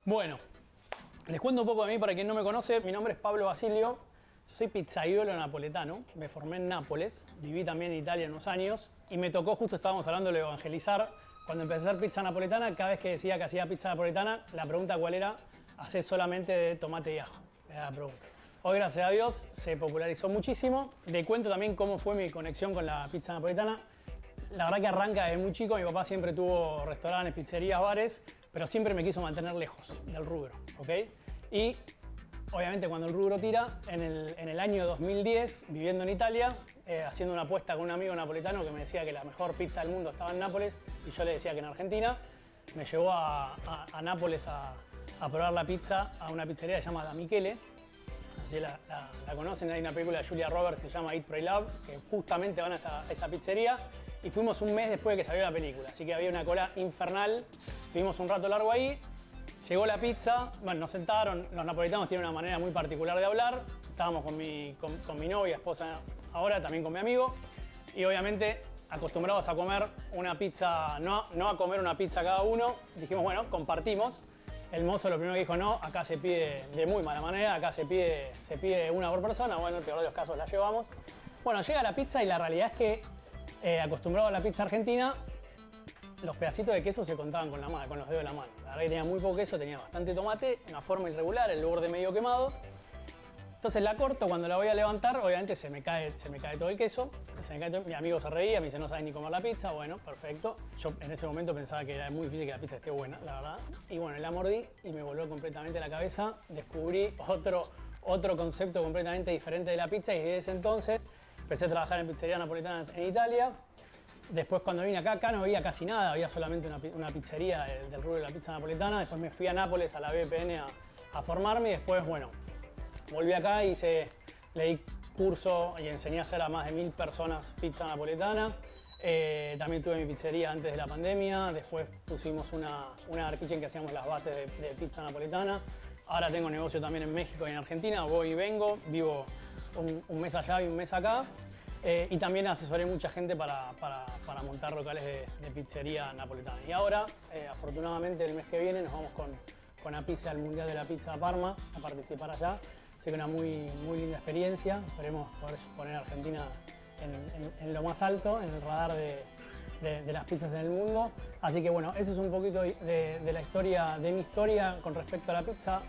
Bueno, les cuento un poco de mí para quien no me conoce. Mi nombre es Pablo Basilio. Yo soy pizzaiolo napoletano. Me formé en Nápoles. Viví también en Italia unos años. Y me tocó, justo estábamos hablando de evangelizar. Cuando empecé a hacer pizza napoletana, cada vez que decía que hacía pizza napoletana, la pregunta cuál era, hacer solamente de tomate y ajo. Era la pregunta. Hoy, gracias a Dios, se popularizó muchísimo. Le cuento también cómo fue mi conexión con la pizza napoletana. La verdad que arranca desde muy chico. Mi papá siempre tuvo restaurantes, pizzerías, bares, pero siempre me quiso mantener lejos del rubro, ¿ok? Y obviamente cuando el rubro tira, en el año 2010, viviendo en Italia, haciendo una apuesta con un amigo napoletano que me decía que la mejor pizza del mundo estaba en Nápoles y yo le decía que en Argentina, me llevó a Nápoles a probar la pizza a una pizzería que se llama Da Michele. Si la conocen, hay una película de Julia Roberts que se llama Eat, Pray, Love, que justamente van a esa pizzería, y fuimos un mes después de que salió la película, así que había una cola infernal, estuvimos un rato largo ahí, llegó la pizza, bueno, nos sentaron, los napolitanos tienen una manera muy particular de hablar, estábamos con mi novia, esposa ahora, también con mi amigo, y obviamente acostumbrados a comer una pizza, no a comer una pizza cada uno, dijimos, bueno, compartimos. El mozo lo primero que dijo, no, acá se pide de muy mala manera, acá se pide una por persona, bueno, en peor de los casos la llevamos. Bueno, llega la pizza y la realidad es que, acostumbrado a la pizza argentina, los pedacitos de queso se contaban con los dedos de la mano. La verdad que tenía muy poco queso, tenía bastante tomate, una forma irregular, el borde medio quemado. Entonces la corto, cuando la voy a levantar, obviamente se me cae todo el queso. Mi amigo se reía, me dice, no sabes ni comer la pizza. Bueno, perfecto. Yo en ese momento pensaba que era muy difícil que la pizza esté buena, la verdad. Y bueno, la mordí y me voló completamente la cabeza. Descubrí otro concepto completamente diferente de la pizza y desde ese entonces empecé a trabajar en pizzería napolitana en Italia. Después cuando vine acá no había casi nada, había solamente una pizzería del rubro de la pizza napolitana. Después me fui a Nápoles, a la BPN, a formarme y después, bueno, volví acá y le di curso y enseñé a hacer a más de 1000 personas pizza napoletana. También tuve mi pizzería antes de la pandemia. Después pusimos una dark kitchen que hacíamos las bases de pizza napoletana. Ahora tengo negocio también en México y en Argentina. Voy y vengo, vivo un mes allá y un mes acá. Y también asesoré mucha gente para montar locales de pizzería napoletana. Y ahora, afortunadamente, el mes que viene nos vamos con Apizza al Mundial de la Pizza a Parma a participar allá. Así que una muy linda experiencia. Esperemos poder poner a Argentina en lo más alto, en el radar de las pizzas en el mundo. Así que bueno, eso es un poquito de la historia, de mi historia con respecto a la pizza.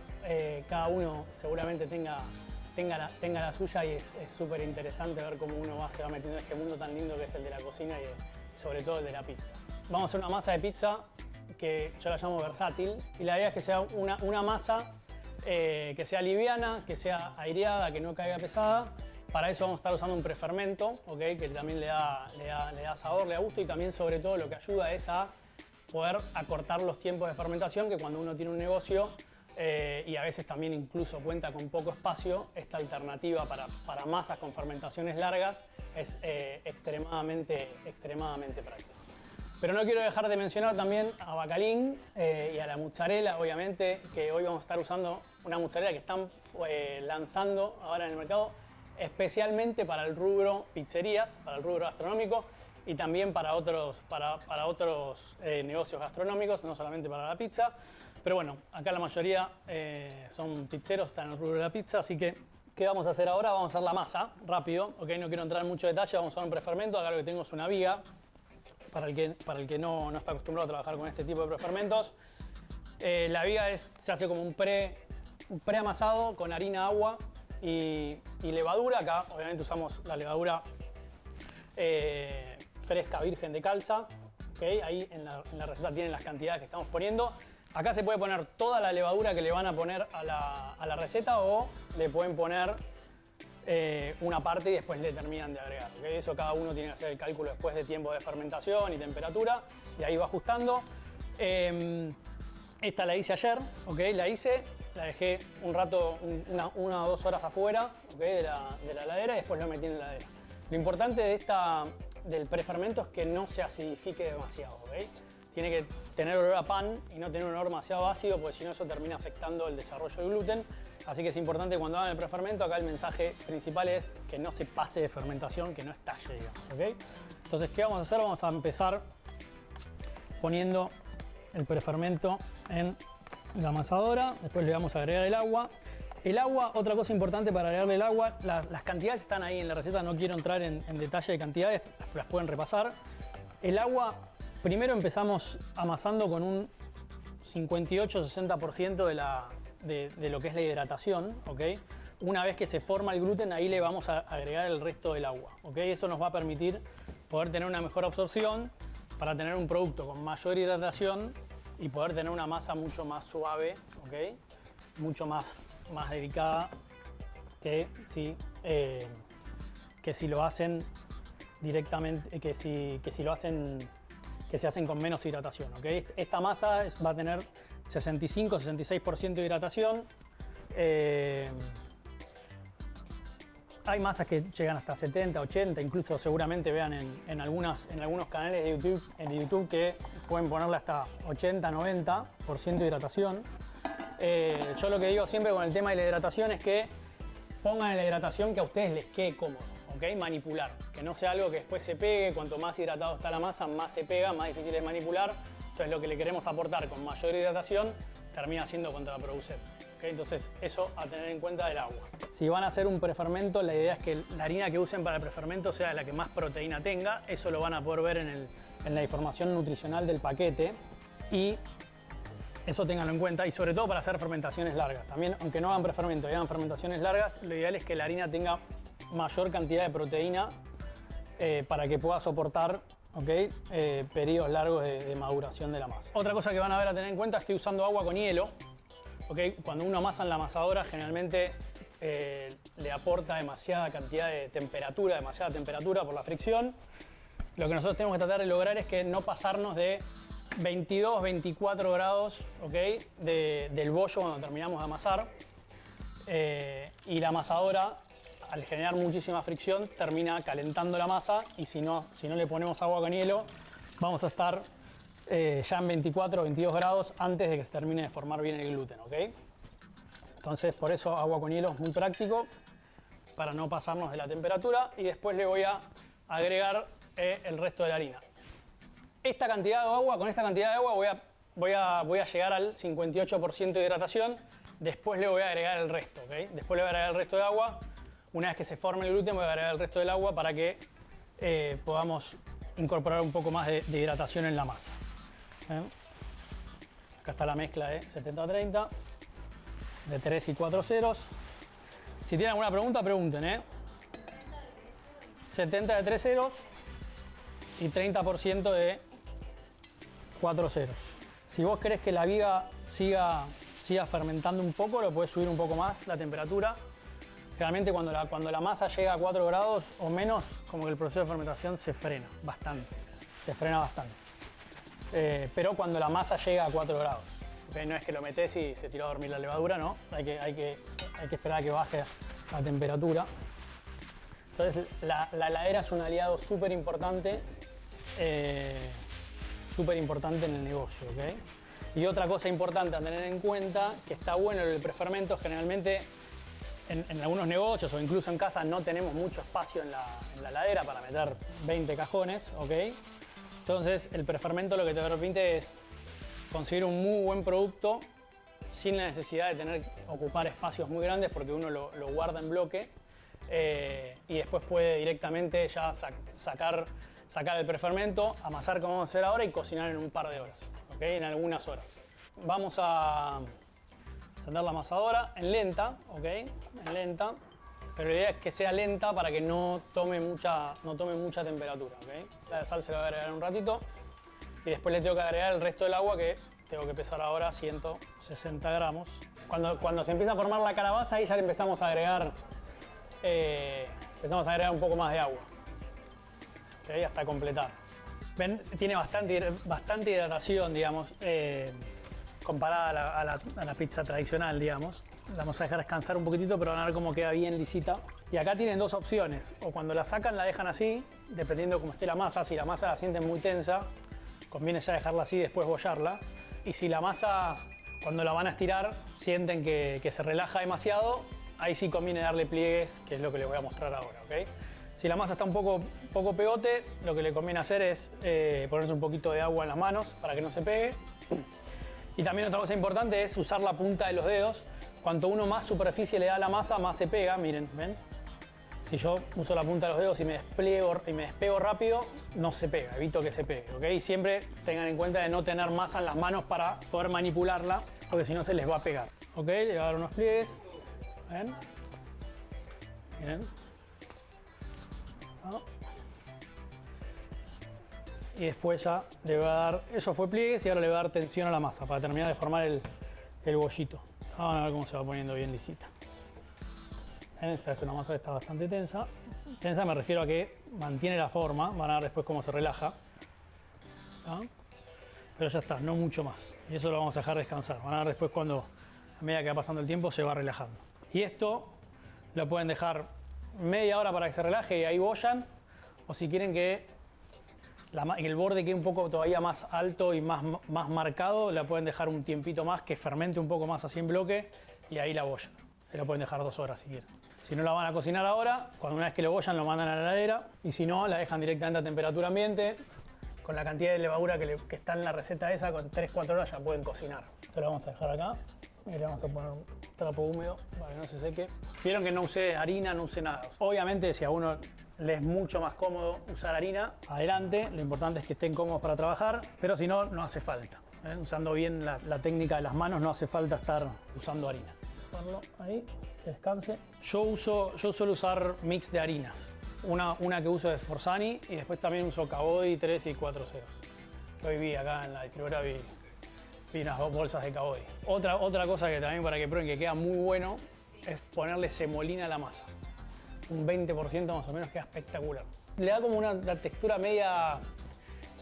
Cada uno seguramente tenga la suya y es súper interesante ver cómo uno se va metiendo en este mundo tan lindo que es el de la cocina y sobre todo el de la pizza. Vamos a hacer una masa de pizza que yo la llamo versátil y la idea es que sea una masa que sea liviana, que sea aireada, que no caiga pesada. Para eso vamos a estar usando un prefermento, ¿okay? Que también le da sabor, le da gusto y también sobre todo lo que ayuda es a poder acortar los tiempos de fermentación, que cuando uno tiene un negocio y a veces también incluso cuenta con poco espacio, esta alternativa para masas con fermentaciones largas es extremadamente práctica. Pero no quiero dejar de mencionar también a Bacalín y a la mozzarella, obviamente, que hoy vamos a estar usando una mozzarella que están lanzando ahora en el mercado, especialmente para el rubro pizzerías, para el rubro gastronómico y también para otros negocios gastronómicos, no solamente para la pizza. Pero bueno, acá la mayoría son pizzeros, están en el rubro de la pizza, así que ¿qué vamos a hacer ahora? Vamos a hacer la masa, rápido, ¿okay? No quiero entrar en mucho detalle, vamos a usar un prefermento. Acá lo que tengo es una viga. Para el que no está acostumbrado a trabajar con este tipo de prefermentos. La viga se hace como un pre-amasado con harina, agua y levadura. Acá obviamente usamos la levadura fresca, virgen de Calza. ¿Okay? Ahí en la receta tienen las cantidades que estamos poniendo. Acá se puede poner toda la levadura que le van a poner a la receta o le pueden poner una parte y después le terminan de agregar. ¿Okay? Eso cada uno tiene que hacer el cálculo después de tiempo de fermentación y temperatura y ahí va ajustando. Esta la hice ayer, ¿okay? La dejé un rato, una o 2 horas afuera, ¿okay? de la heladera y después lo metí en la heladera. Lo importante del prefermento es que no se acidifique demasiado. ¿Okay? Tiene que tener olor a pan y no tener un olor demasiado ácido, porque si no eso termina afectando el desarrollo del gluten. Así que es importante cuando hagan el prefermento, acá el mensaje principal es que no se pase de fermentación, que no estalle, digamos, ¿okay? Entonces, ¿qué vamos a hacer? Vamos a empezar poniendo el prefermento en la amasadora, después le vamos a agregar el agua. El agua, otra cosa importante para agregarle el agua, las cantidades están ahí en la receta, no quiero entrar en detalle de cantidades, las pueden repasar. El agua, primero empezamos amasando con un 58-60% de lo que es la hidratación, ¿ok? Una vez que se forma el gluten, ahí le vamos a agregar el resto del agua, ¿ok? Eso nos va a permitir poder tener una mejor absorción para tener un producto con mayor hidratación y poder tener una masa mucho más suave, ¿ok? Mucho más delicada que si lo hacen directamente, que si lo hacen, que se hacen con menos hidratación, ¿ok? Esta masa va a tener 65-66% de hidratación. Hay masas que llegan hasta 70, 80, incluso seguramente vean en algunos canales de YouTube que pueden ponerle hasta 80, 90% de hidratación. Yo lo que digo siempre con el tema de la hidratación es que pongan la hidratación que a ustedes les quede cómodo, ¿ok? Manipular, que no sea algo que después se pegue. Cuanto más hidratado está la masa, más se pega, más difícil es manipular. Entonces lo que le queremos aportar con mayor hidratación termina siendo contraproducente. ¿Okay? Entonces eso a tener en cuenta del agua. Si van a hacer un prefermento, la idea es que la harina que usen para el prefermento sea la que más proteína tenga. Eso lo van a poder ver en la información nutricional del paquete. Y eso ténganlo en cuenta, y sobre todo para hacer fermentaciones largas. También, aunque no hagan prefermento y hagan fermentaciones largas, lo ideal es que la harina tenga mayor cantidad de proteína para que pueda soportar, ¿okay? Periodos largos de maduración de la masa. Otra cosa que van a ver a tener en cuenta, estoy usando agua con hielo. ¿Okay? Cuando uno amasa en la amasadora, generalmente le aporta demasiada cantidad de temperatura, demasiada temperatura por la fricción. Lo que nosotros tenemos que tratar de lograr es que no pasarnos de 22, 24 grados, ¿okay? Del bollo cuando terminamos de amasar. Y la amasadora, al generar muchísima fricción, termina calentando la masa, y si no le ponemos agua con hielo, vamos a estar ya en 24 o 22 grados antes de que se termine de formar bien el gluten, ¿ok? Entonces, por eso agua con hielo es muy práctico para no pasarnos de la temperatura, y después le voy a agregar el resto de la harina. Esta cantidad de agua, con esta cantidad de agua voy a llegar al 58% de hidratación. Después le voy a agregar el resto, ¿ok? Después le voy a agregar el resto de agua. Una vez que se forme el gluten, voy a agregar el resto del agua para que podamos incorporar un poco más de hidratación en la masa. Acá está la mezcla de 70-30, de 3 y 4 ceros. Si tienen alguna pregunta, pregunten, 70 de 3 ceros y 30% de 4 ceros. Si vos querés que la viga siga fermentando un poco, lo podés subir un poco más la temperatura. Generalmente cuando la masa llega a 4 grados o menos, como que el proceso de fermentación se frena bastante. Pero cuando la masa llega a 4 grados. ¿Okay? No es que lo metés y se tiró a dormir la levadura, no. Hay que esperar a que baje la temperatura. Entonces la heladera es un aliado súper importante en el negocio. ¿Okay? Y otra cosa importante a tener en cuenta, que está bueno el prefermento, generalmente en algunos negocios o incluso en casa no tenemos mucho espacio en la heladera para meter 20 cajones, ¿ok? Entonces el prefermento lo que te permite es conseguir un muy buen producto sin la necesidad de ocupar espacios muy grandes, porque uno lo guarda en bloque y después puede directamente ya sacar el prefermento, amasar como vamos a hacer ahora y cocinar en un par de horas, ¿ok? En algunas horas. Vamos a encender la amasadora en lenta, ¿ok? En lenta, pero la idea es que sea lenta para que no tome mucha temperatura, ¿ok? La sal se la voy a agregar un ratito y después le tengo que agregar el resto del agua, que tengo que pesar ahora 160 gramos. Cuando se empieza a formar la calabaza, ahí ya le empezamos a agregar un poco más de agua, ¿okay? Hasta completar. Ven, tiene bastante hidratación, digamos, comparada a la pizza tradicional, digamos. La vamos a dejar descansar un poquitito, pero van a ver cómo queda bien lisita. Y acá tienen dos opciones. O cuando la sacan la dejan así, dependiendo cómo esté la masa. Si la masa la sienten muy tensa, conviene ya dejarla así y después bollarla. Y si la masa, cuando la van a estirar, sienten que se relaja demasiado, ahí sí conviene darle pliegues, que es lo que les voy a mostrar ahora, ¿ok? Si la masa está un poco pegote, lo que le conviene hacer es ponerse un poquito de agua en las manos para que no se pegue. Y también otra cosa importante es usar la punta de los dedos. Cuanto uno más superficie le da a la masa, más se pega. Miren, ¿ven? Si yo uso la punta de los dedos y me despego rápido, no se pega, evito que se pegue, ¿ok? Y siempre tengan en cuenta de no tener masa en las manos para poder manipularla, porque si no se les va a pegar. ¿Ok? Le voy a dar unos pliegues. ¿Ven? Miren. ¿No? Y después ya le voy a dar, eso fue pliegues y ahora le voy a dar tensión a la masa para terminar de formar el bollito. Vamos a ver cómo se va poniendo bien lisita. Esta es una masa que está bastante tensa. Tensa me refiero a que mantiene la forma. Van a ver después cómo se relaja. ¿Ah? Pero ya está, no mucho más. Y eso lo vamos a dejar descansar. Van a ver después cuando, a medida que va pasando el tiempo, se va relajando. Y esto lo pueden dejar media hora para que se relaje y ahí bollan. O si quieren que el borde quede un poco todavía más alto y más marcado, la pueden dejar un tiempito más, que fermente un poco más así en bloque y ahí la bollan. Y lo pueden dejar 2 horas si quieren. Si no la van a cocinar ahora, cuando una vez que lo bollan lo mandan a la heladera y si no, la dejan directamente a temperatura ambiente. Con la cantidad de levadura que está en la receta esa, con 3-4 horas ya pueden cocinar. Esto lo vamos a dejar acá y le vamos a poner un trapo húmedo para que no se seque. Vieron que no usé harina, no usé nada. Obviamente si a uno le es mucho más cómodo usar harina, adelante. Lo importante es que estén cómodos para trabajar, pero si no, no hace falta. Usando bien la técnica de las manos no hace falta estar usando harina. Ahí, que descanse. Yo suelo usar mix de harinas. Una que uso es Forzani y después también uso Cabody 3 y 4 ceros. Que hoy vi acá en la distribuidora, vi unas 2 bolsas de Cabody. Otra cosa que también para que prueben que queda muy bueno es ponerle semolina a la masa. Un 20% más o menos queda espectacular. Le da como una textura media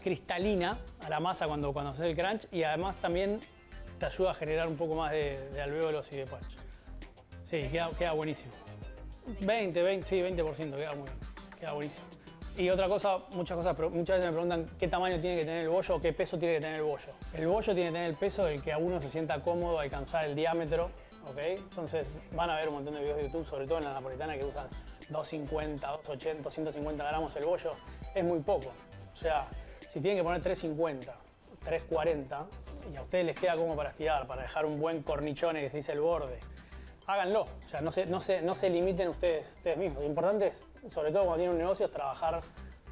cristalina a la masa cuando haces el crunch y además también te ayuda a generar un poco más de alvéolos y de punch. Sí, queda buenísimo. 20%, queda buenísimo. Y otra cosa, muchas veces me preguntan qué tamaño tiene que tener el bollo o qué peso tiene que tener el bollo. El bollo tiene que tener el peso del que a uno se sienta cómodo alcanzar el diámetro, ¿ok? Entonces van a ver un montón de videos de YouTube, sobre todo en la napolitana, que usan 250, 280, 150 gramos el bollo. Es muy poco. O sea, si tienen que poner 350, 340 y a ustedes les queda como para estirar, para dejar un buen cornichone que se dice el borde, háganlo. O sea, no se limiten ustedes mismos. Lo importante es, sobre todo cuando tienen un negocio, es trabajar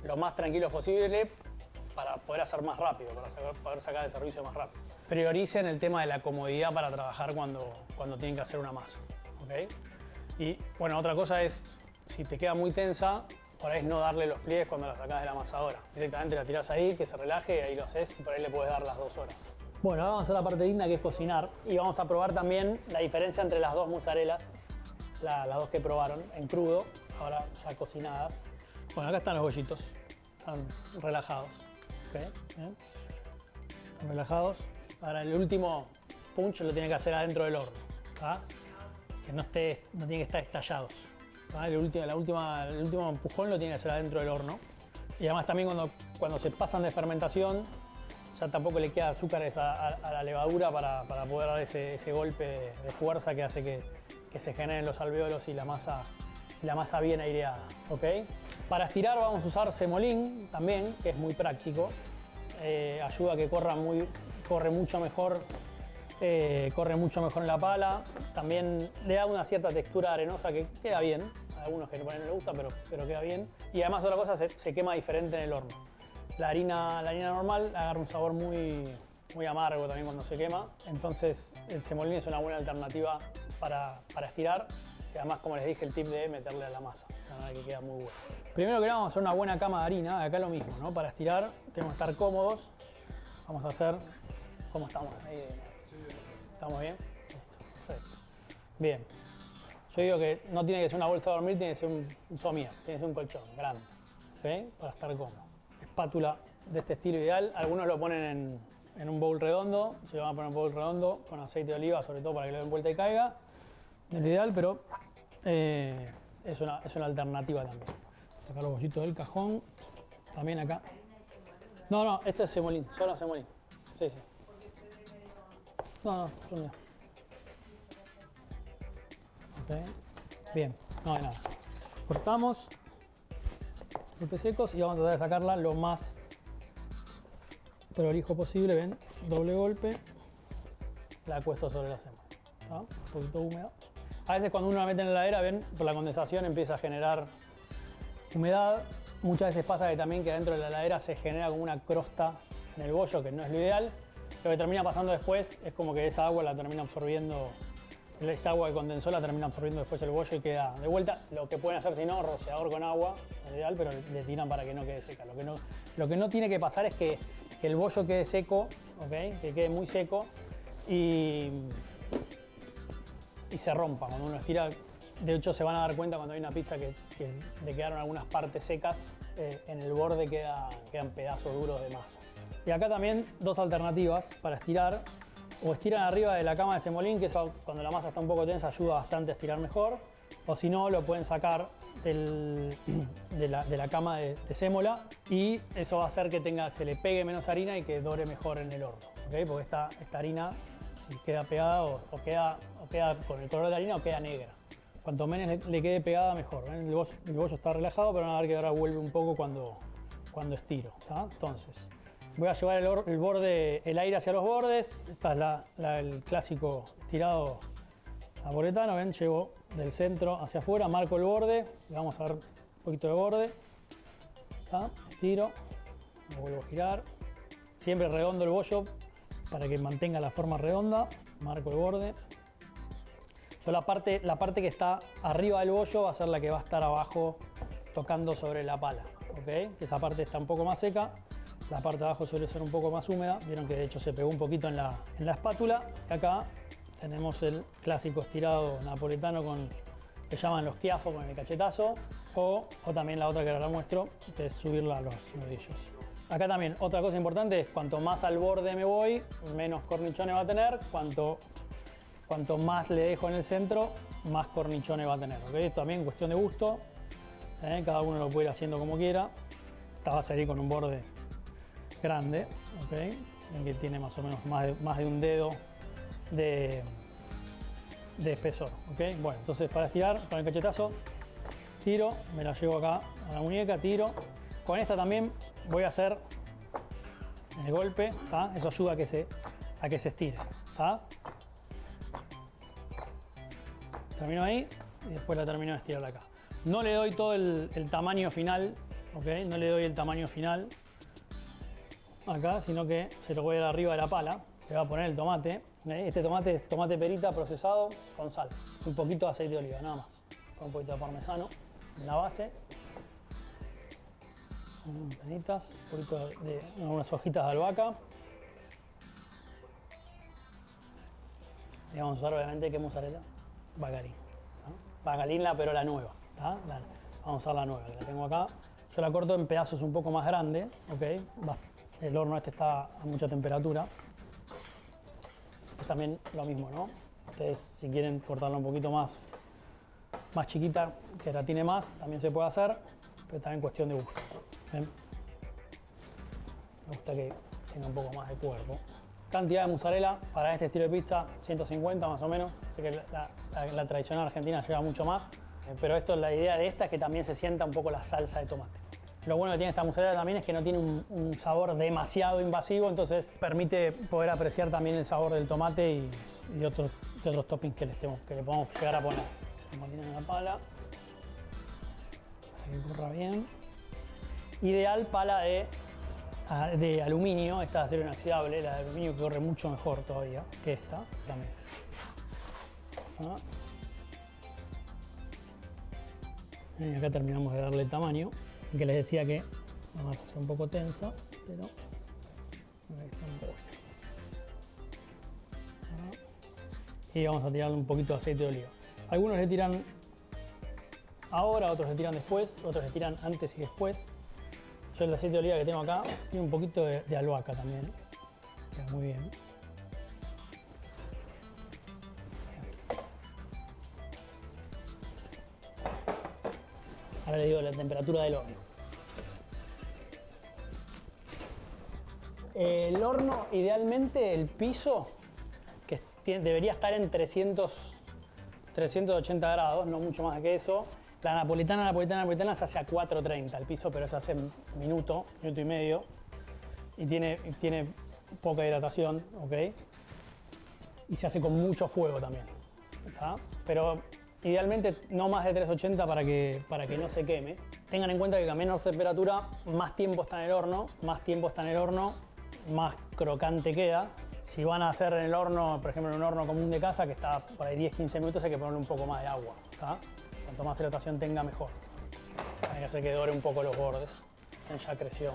lo más tranquilos posible para poder hacer más rápido, para poder sacar el servicio más rápido. Prioricen el tema de la comodidad para trabajar cuando tienen que hacer una masa, ¿ok? Y bueno, otra cosa es, si te queda muy tensa, por ahí es no darle los pliegues cuando la sacás de la amasadora. Directamente la tirás ahí, que se relaje, y ahí lo haces y por ahí le puedes dar las 2 horas. Bueno, ahora vamos a hacer la parte linda que es cocinar y vamos a probar también la diferencia entre las 2 mozzarelas, las 2 que probaron en crudo, ahora ya cocinadas. Bueno, acá están los bollitos, están relajados. ¿Okay? ¿Bien? Están relajados. Ahora el último punch lo tienen que hacer adentro del horno, ¿tá? Que no tienen que estar estallados. El último empujón lo tiene que hacer adentro del horno. Y además también cuando se pasan de fermentación, ya tampoco le queda azúcares a la levadura para poder dar ese golpe de fuerza que hace que se generen los alvéolos y la masa bien aireada. ¿Okay? Para estirar vamos a usar semolín también, que es muy práctico. Ayuda a que corre mucho mejor en la pala. También le da una cierta textura arenosa que queda bien. A algunos que no les gusta, pero queda bien. Y además otra cosa, se quema diferente en el horno. La harina normal agarra un sabor muy amargo también cuando se quema. Entonces el semolín es una buena alternativa para estirar. Y además, como les dije, el tip de meterle a la masa. La verdad que queda muy bueno. Primero que nada vamos a hacer una buena cama de harina. Acá lo mismo, ¿no? Para estirar tenemos que estar cómodos. Vamos a hacer... ¿Cómo estamos? Ahí. ¿Estamos bien? Listo. Perfecto. Bien. Yo digo que no tiene que ser una bolsa de dormir, tiene que ser un somier, tiene que ser un colchón grande, ¿okay? Para estar cómodo. Espátula de este estilo ideal. Algunos lo ponen en un bowl redondo. Se lo van a poner en un bowl redondo con aceite de oliva, sobre todo para que le den vuelta y caiga. No es lo ideal, pero es una alternativa también. Sacar los bollitos del cajón. También acá. No, este es semolín, solo semolín. Sí. No, son míos. Okay. Bien, no hay nada. Cortamos golpes secos y vamos a tratar de sacarla lo más prolijo posible. Ven, doble golpe. la acuesto sobre la sémola. ¿Tá? Un poquito húmeda. A veces cuando uno la mete en la heladera, ven, por la condensación empieza a generar humedad. Muchas veces pasa que también que dentro de la heladera se genera como una crosta en el bollo, que no es lo ideal. Lo que termina pasando después es como que esa agua la termina absorbiendo, esta agua que condensó la termina absorbiendo después el bollo y queda de vuelta. Lo que pueden hacer si no, rociador con agua, es ideal, pero le tiran para que no quede seca. Lo que no tiene que pasar es que el bollo quede seco, ¿okay? Que quede muy seco y se rompa cuando uno estira. De hecho, se van a dar cuenta cuando hay una pizza que le quedaron algunas partes secas, en el borde quedan pedazos duros de masa. Y acá también dos alternativas para estirar. O estiran arriba de la cama de semolín, que eso cuando la masa está un poco tensa ayuda bastante a estirar mejor. O si no, lo pueden sacar de la cama de sémola y eso va a hacer que se le pegue menos harina y que dore mejor en el horno. ¿Okay? Porque esta harina, si queda pegada o queda con el color de la harina o queda negra. Cuanto menos le quede pegada, mejor. ¿Ven? El bollo está relajado, pero van a ver que ahora vuelve un poco cuando estiro. ¿Tá? Entonces, voy a llevar el aire hacia los bordes. Esta es el clásico estirado napoletano. ¿Ven? Llevo del centro hacia afuera, marco el borde. Le vamos a dar un poquito de borde. ¿Tá? Estiro, lo vuelvo a girar. Siempre redondo el bollo para que mantenga la forma redonda. Marco el borde. Yo la parte que está arriba del bollo va a ser la que va a estar abajo tocando sobre la pala. ¿Okay? Esa parte está un poco más seca. La parte de abajo suele ser un poco más húmeda. Vieron que de hecho se pegó un poquito en la espátula. Y acá tenemos el clásico estirado napoletano que llaman los schiaffo con el cachetazo. O también la otra que ahora la muestro, que es subirla a los nudillos. Acá también otra cosa importante es cuanto más al borde me voy, menos cornichones va a tener. Cuanto más le dejo en el centro, más cornichones va a tener. ¿Okay? Esto también es cuestión de gusto. Cada uno lo puede ir haciendo como quiera. Esta va a salir con un borde grande, ¿okay? En que tiene más o menos más de un dedo de espesor. ¿Okay? Bueno, entonces para estirar con el cachetazo, tiro, me la llevo acá a la muñeca, tiro. Con esta también voy a hacer el golpe, ¿tá? Eso ayuda a que se estire. ¿Tá? Termino ahí y después la termino de estirar acá. No le doy todo el tamaño final, ¿okay? No le doy el tamaño final acá, sino que se lo voy a dar arriba de la pala. Le voy a poner el tomate. Este tomate es tomate perita procesado con sal. Un poquito de aceite de oliva, nada más. Con un poquito de parmesano en la base. Penitas, un poquito de unas hojitas de albahaca. Y vamos a usar obviamente ¿qué mozzarella? Bacalín. ¿No? Bacalín, pero la nueva. ¿Tá? Vamos a usar la nueva, que la tengo acá. Yo la corto en pedazos un poco más grandes. ¿Okay? El horno este está a mucha temperatura. Es también lo mismo, ¿no? Ustedes si quieren cortarla un poquito más chiquita, que la tiene más, también se puede hacer, pero también cuestión de gusto. ¿Ven? Me gusta que tenga un poco más de cuerpo. Cantidad de mozzarella para este estilo de pizza, 150 más o menos. Sé que la tradicional argentina lleva mucho más, pero la idea de esta es que también se sienta un poco la salsa de tomate. Lo bueno que tiene esta mozzarella también es que no tiene un sabor demasiado invasivo, entonces permite poder apreciar también el sabor del tomate y de otros toppings que le podemos llegar a poner. Como tiene una pala, para que corra bien. Ideal pala de aluminio, esta de acero inoxidable, la de aluminio que corre mucho mejor todavía que esta también. ¿Ah? Y acá terminamos de darle el tamaño, que les decía que la masa está un poco tensa, pero ahí está un poco. Y vamos a tirarle un poquito de aceite de oliva. Algunos le tiran ahora, otros le tiran después, otros le tiran antes y después. Yo el aceite de oliva que tengo acá tiene un poquito de albahaca también. Queda muy bien. Ahora le digo la temperatura del horno. El horno, idealmente, el piso, que debería estar en 380 grados, no mucho más que eso. La napolitana se hace a 430 el piso, pero se hace minuto y medio. Y tiene poca hidratación, ¿ok? y se hace con mucho fuego también. ¿Tá? Pero idealmente no más de 380 para que no se queme. Tengan en cuenta que a menor temperatura, más tiempo está en el horno, más crocante queda. Si van a hacer en el horno, por ejemplo en un horno común de casa que está por ahí 10-15 minutos, hay que ponerle un poco más de agua. ¿Tá? Cuanto más hidratación tenga, mejor. Hay que hacer que dore un poco los bordes. Ya creció,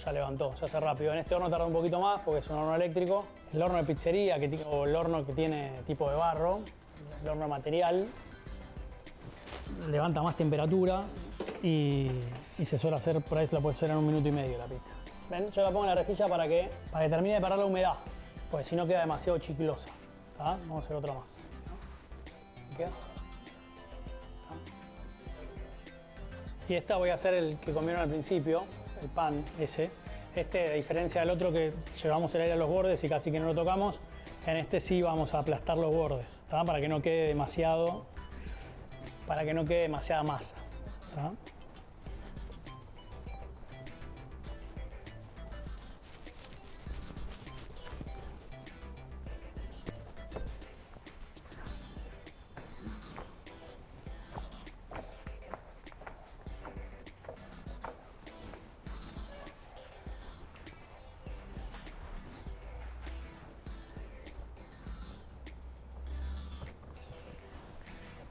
ya levantó, se hace rápido. En este horno tarda un poquito más porque es un horno eléctrico. El horno de pizzería o el horno que tiene tipo de barro, el horno de material, levanta más temperatura y se suele hacer, por ahí se la puede hacer en 1 minuto y medio la pizza. ¿Ven? Yo la pongo en la rejilla para que termine de parar la humedad, porque si no queda demasiado chiclosa. ¿Tá? Vamos a hacer otro más. ¿Queda? Y esta voy a hacer el que comieron al principio, el pan ese. Este, a diferencia del otro que llevamos el aire a los bordes y casi que no lo tocamos, en este sí vamos a aplastar los bordes, ¿tá? Para que no quede demasiada masa. ¿Tá?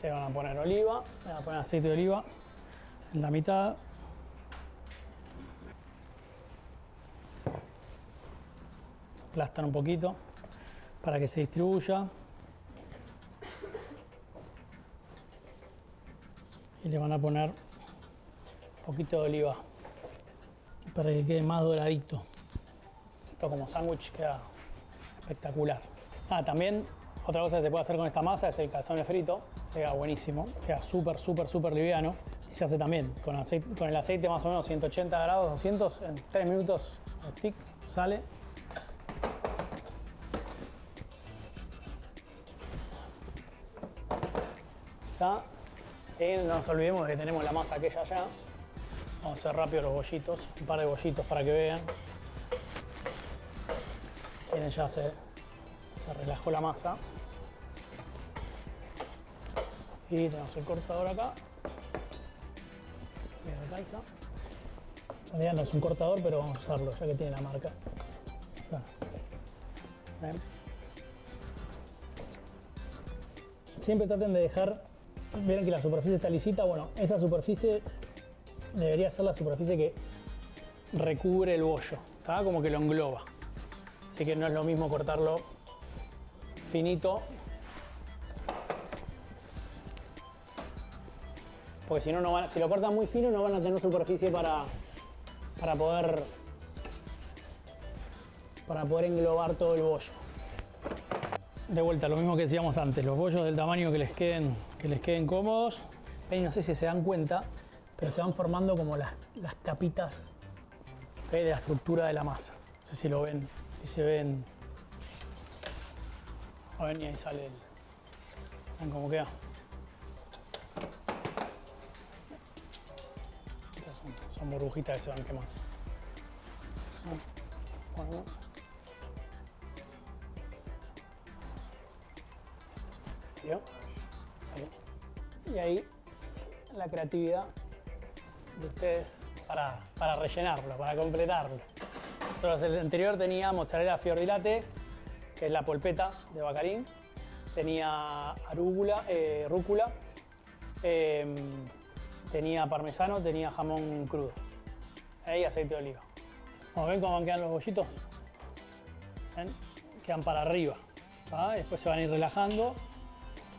Te van a poner oliva, le van a poner aceite de oliva en la mitad. Aplastan un poquito para que se distribuya. Y le van a poner un poquito de oliva para que quede más doradito. Esto como sándwich queda espectacular. También otra cosa que se puede hacer con esta masa es el calzone frito. Queda buenísimo, queda súper liviano. Y se hace también con el aceite más o menos 180 grados, 200, en 3 minutos el stick sale. ¿Está? Y no nos olvidemos de que tenemos la masa aquella allá. Vamos a hacer rápido los bollitos, un par de bollitos para que vean. Miren, ya se relajó la masa. Y tenemos el cortador acá. Me alcanza. En realidad no es un cortador, pero vamos a usarlo ya que tiene la marca. ¿Ven? Siempre traten de dejar, ven que la superficie está lisita, bueno, esa superficie debería ser la superficie que recubre el bollo, ¿tá? Como que lo engloba. Así que no es lo mismo cortarlo finito, porque si no, si lo cortan muy fino no van a tener superficie para poder englobar todo el bollo. De vuelta, lo mismo que decíamos antes, los bollos del tamaño que les queden cómodos. Y no sé si se dan cuenta, pero se van formando como las capitas de la estructura de la masa. No sé si lo ven, si se ven. A ver, y ahí sale el. ¿Ven cómo queda? Estas son burbujitas que se van quemando. Bueno. ¿Salió? ¿Salió? Y ahí la creatividad de ustedes para rellenarlo, para completarlo. Nosotros el anterior tenía mozzarella fior di latte, que es la polpeta de Baccarin. Tenía rúcula, tenía parmesano, tenía jamón crudo. Y aceite de oliva. Como ven cómo quedan los bollitos. ¿Ven? Quedan para arriba. ¿Va? Después se van a ir relajando.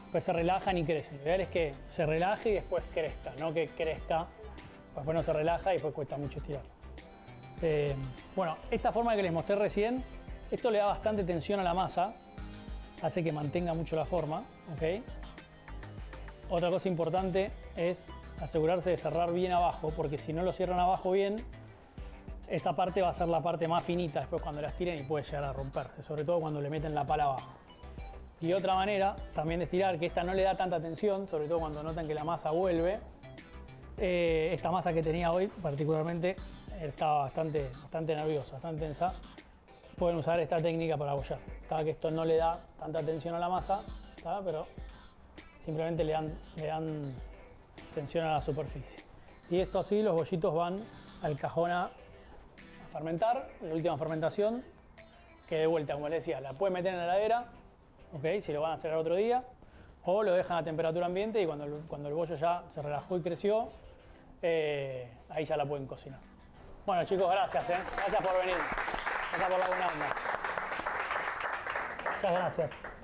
Después se relajan y crecen. Lo ideal es que se relaje y después crezca, no que crezca, después no se relaja y después cuesta mucho estirar. Bueno, esta forma que les mostré recién, esto le da bastante tensión a la masa, hace que mantenga mucho la forma, ¿ok? Otra cosa importante es asegurarse de cerrar bien abajo, porque si no lo cierran abajo bien, esa parte va a ser la parte más finita después cuando la estiren y puede llegar a romperse, sobre todo cuando le meten la pala abajo. Y otra manera también de estirar, que esta no le da tanta tensión, sobre todo cuando notan que la masa vuelve. Esta masa que tenía hoy particularmente estaba bastante nerviosa, bastante tensa. pueden usar esta técnica para bollar. ¿Tá? Que esto no le da tanta tensión a la masa, ¿tá? Pero simplemente le dan tensión a la superficie. Y esto así, los bollitos van al cajón a fermentar, la última fermentación, que de vuelta, como les decía, la pueden meter en la heladera, ¿okay? Si lo van a hacer otro día, o lo dejan a temperatura ambiente y cuando el bollo ya se relajó y creció, ahí ya la pueden cocinar. Bueno chicos, gracias, gracias por venir, gracias por la buena onda. Muchas gracias.